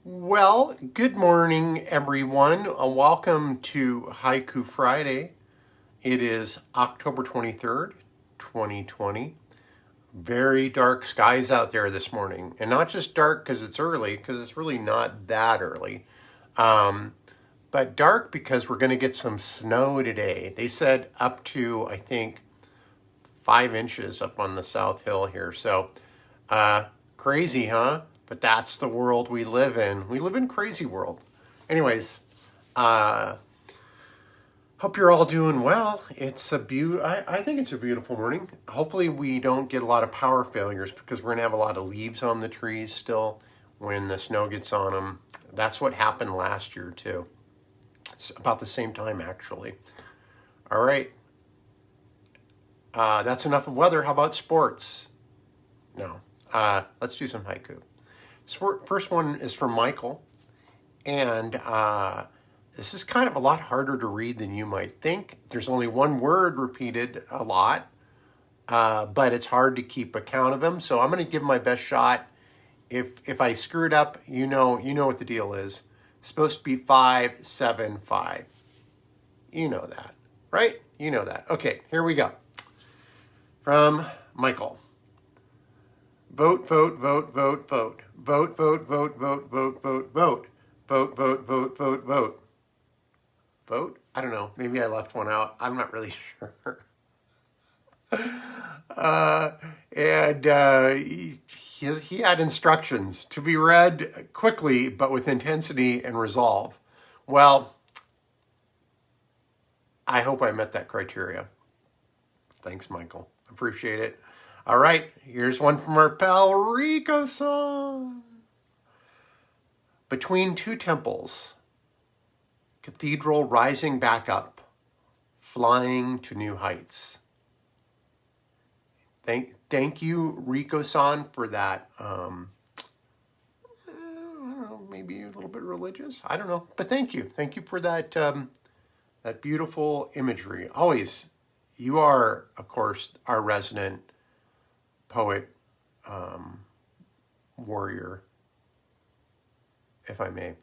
Well, good morning, everyone. Welcome to Haiku Friday. It is October 23rd, 2020. Very dark skies out there this morning. And not just dark because it's early, because it's really not that early. Um, but dark because we're going to get some snow today. They said up to, I think, 5 inches up on the South Hill here. So crazy, huh? But that's the world we live in. We live in crazy world. Anyways, uh, hope you're all doing well. I think it's a beautiful morning. Hopefully we don't get a lot of power failures because we're gonna have a lot of leaves on the trees still when the snow gets on them. That's what happened last year too. It's about the same time actually. All right, that's enough of weather. How about sports? No. Let's do some haiku. First one is from Michael, and this is kind of a lot harder to read than you might think. There's only one word repeated a lot, but it's hard to keep account of them. So I'm going to give my best shot. If I screw it up, you know what the deal is. It's supposed to be 575. You know that, right? You know that. Okay, here we go. From Michael. Vote, vote, vote, vote, vote. Vote, vote, vote, vote, vote, vote, vote. Vote, vote, vote, vote, vote. Vote? I don't know. Maybe I left one out. I'm not really sure. He had instructions to be read quickly, but with intensity and resolve. Well, I hope I met that criteria. Thanks, Michael. Appreciate it. All right, here's one from our pal Rico song. Between two temples, cathedral rising back up, flying to new heights. Thank you, Rico-san, for that. I don't know, maybe a little bit religious. I don't know, but thank you. Thank you for that that beautiful imagery. Always, you are, of course, our resident poet, warrior, if I may,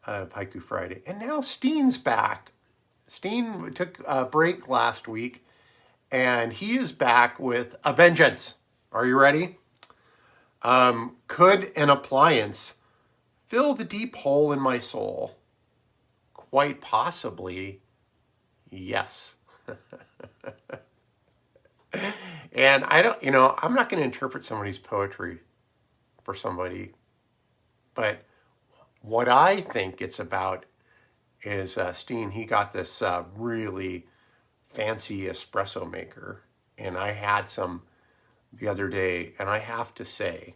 of Haiku Friday. And now Steen's back. Steen took a break last week, and he is back with a vengeance. Are you ready? Could an appliance fill the deep hole in my soul? Quite possibly, yes. And I'm not going to interpret somebody's poetry for somebody, but what I think it's about is Steen, he got this really fancy espresso maker, and I had some the other day, and I have to say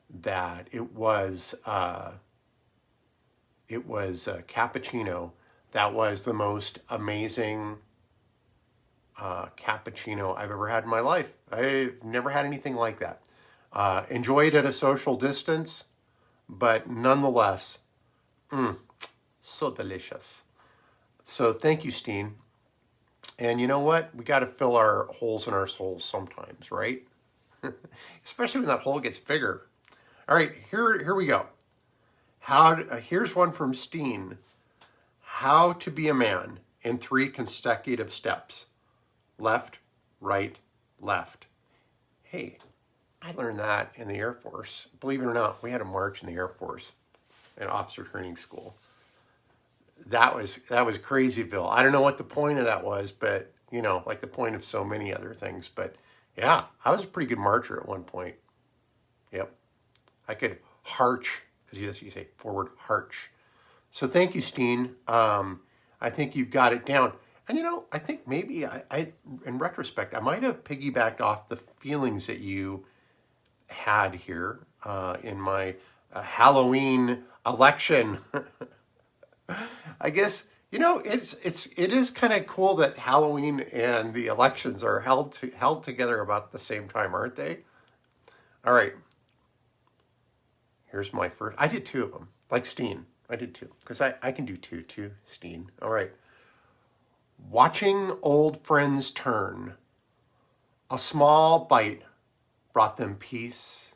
that it was cappuccino that was the most amazing cappuccino I've ever had in my life. I've never had anything like that. Enjoyed at a social distance, but nonetheless, so delicious. So thank you, Steen. And you know what? We got to fill our holes in our souls sometimes, right? Especially when that hole gets bigger. All right, here we go. Here's one from Steen. How to be a man in 3 consecutive steps. Left, right, left. Hey, I learned that in the Air Force. Believe it or not, we had a march in the Air Force at officer training school. That was Crazyville. I don't know what the point of that was, but like the point of so many other things. But yeah, I was a pretty good marcher at one point. Yep, I could harch, because you say forward harch. So thank you, Steen. I think you've got it down. And I think maybe I in retrospect, I might have piggybacked off the feelings that you had here in my Halloween election. I guess it is kind of cool that Halloween and the elections are held together about the same time, aren't they? All right. Here's my first. I did 2 of them, like Steen. I did 2 because I can do 2 too, Steen. All right. Watching old friends turn, a small bite brought them peace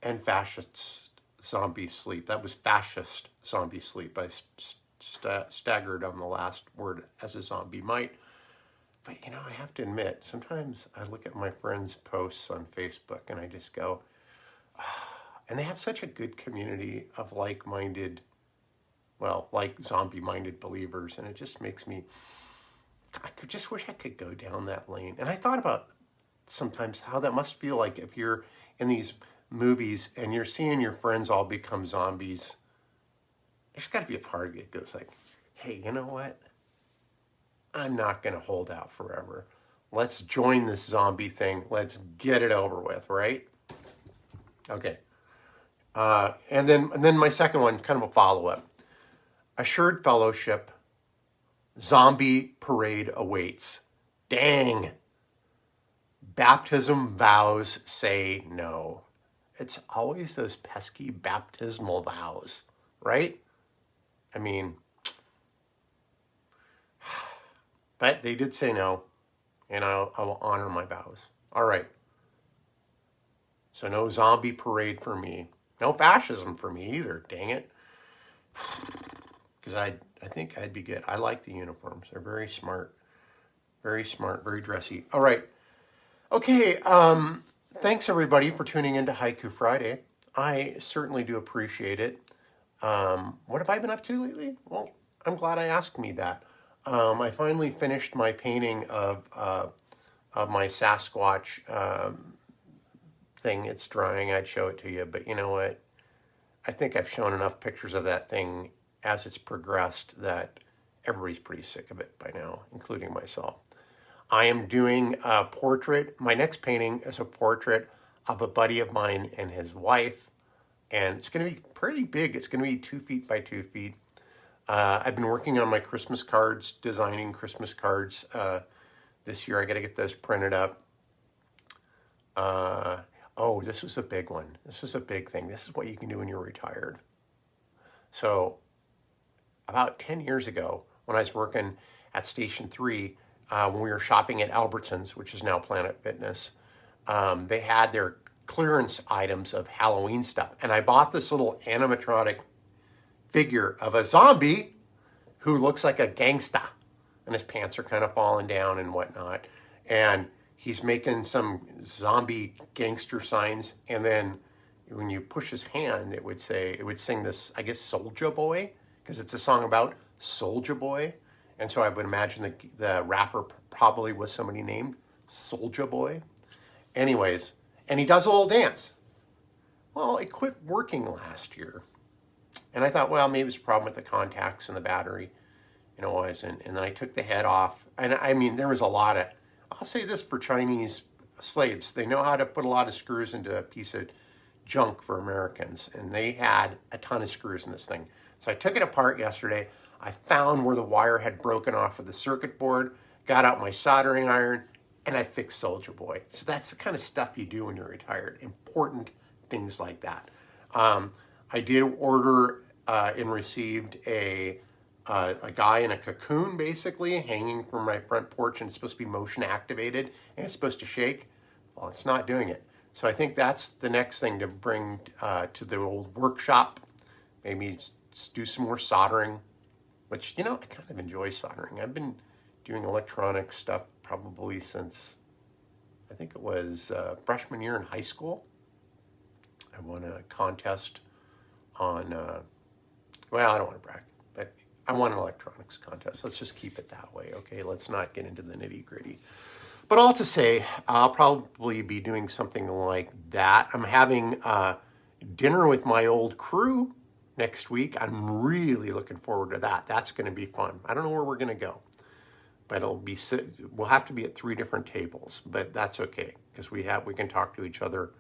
and fascist zombie sleep. That was fascist zombie sleep. I staggered on the last word, as a zombie might. But, I have to admit, sometimes I look at my friends' posts on Facebook and I just go, and they have such a good community of like-minded, like zombie-minded believers. And it just makes me, I could just wish I could go down that lane. And I thought about sometimes how that must feel like if you're in these movies and you're seeing your friends all become zombies. There's got to be a part of you that goes like, hey, you know what? I'm not going to hold out forever. Let's join this zombie thing. Let's get it over with, right? Okay. And then my second one, kind of a follow-up. Assured fellowship, zombie parade awaits. Dang. Baptism vows say no. It's always those pesky baptismal vows, right? I mean, but they did say no, and I will honor my vows. All right. So no zombie parade for me. No fascism for me either, dang it. Because I think I'd be good. I like the uniforms. They're very smart, very dressy. All right. Okay, thanks everybody for tuning into Haiku Friday. I certainly do appreciate it. What have I been up to lately? Well, I'm glad I asked me that. I finally finished my painting of my Sasquatch thing. It's drying. I'd show it to you, but you know what? I think I've shown enough pictures of that thing as it's progressed that everybody's pretty sick of it by now, including myself. I am doing a portrait. My next painting is a portrait of a buddy of mine and his wife. And it's going to be pretty big. It's going to be 2 feet by 2 feet. I've been working on my Christmas cards, designing Christmas cards. This year I got to get those printed up. This was a big one. This was a big thing. This is what you can do when you're retired. So about 10 years ago, when I was working at Station 3, when we were shopping at Albertsons, which is now Planet Fitness, they had their clearance items of Halloween stuff. And I bought this little animatronic figure of a zombie who looks like a gangsta. And his pants are kind of falling down and whatnot. And he's making some zombie gangster signs. And then when you push his hand, it would sing this, I guess, Soulja Boy, because it's a song about Soulja Boy. And so I would imagine the rapper probably was somebody named Soulja Boy. Anyways, and he does a little dance. Well, it quit working last year. And I thought, well, maybe it was a problem with the contacts and the battery. And then I took the head off. And I mean, there was a lot of, I'll say this for Chinese slaves. They know how to put a lot of screws into a piece of junk for Americans. And they had a ton of screws in this thing. So I took it apart yesterday. I found where the wire had broken off of the circuit board, got out my soldering iron, and I fixed Soulja Boy. So that's the kind of stuff you do when you're retired. Important things like that. I did order and received a guy in a cocoon, basically, hanging from my front porch, and it's supposed to be motion activated, and it's supposed to shake. Well, it's not doing it. So I think that's the next thing to bring to the old workshop. Maybe do some more soldering, which, I kind of enjoy soldering. I've been doing electronic stuff probably since, I think it was freshman year in high school. I won a contest on, I don't want to brag, but I won an electronics contest. Let's just keep it that way, okay? Let's not get into the nitty gritty. But all to say, I'll probably be doing something like that. I'm having dinner with my old crew next week. I'm really looking forward to that. That's going to be fun. I don't know where we're going to go, but we'll have to be at 3 different tables, but that's okay because we can talk to each other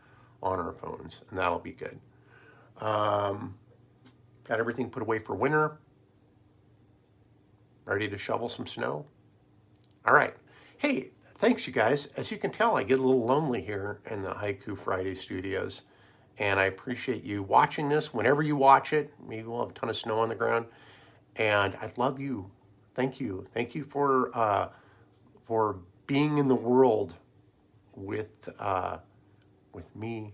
on our phones, and that'll be good. Got everything put away for winter. Ready to shovel some snow. All right. Hey, thanks you guys. As you can tell, I get a little lonely here in the Haiku Friday studios. And I appreciate you watching this. Whenever you watch it, maybe we'll have a ton of snow on the ground. And I love you. Thank you. Thank you for being in the world with me.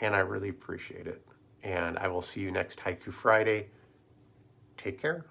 and I really appreciate it. And I will see you next Haiku Friday. Take care.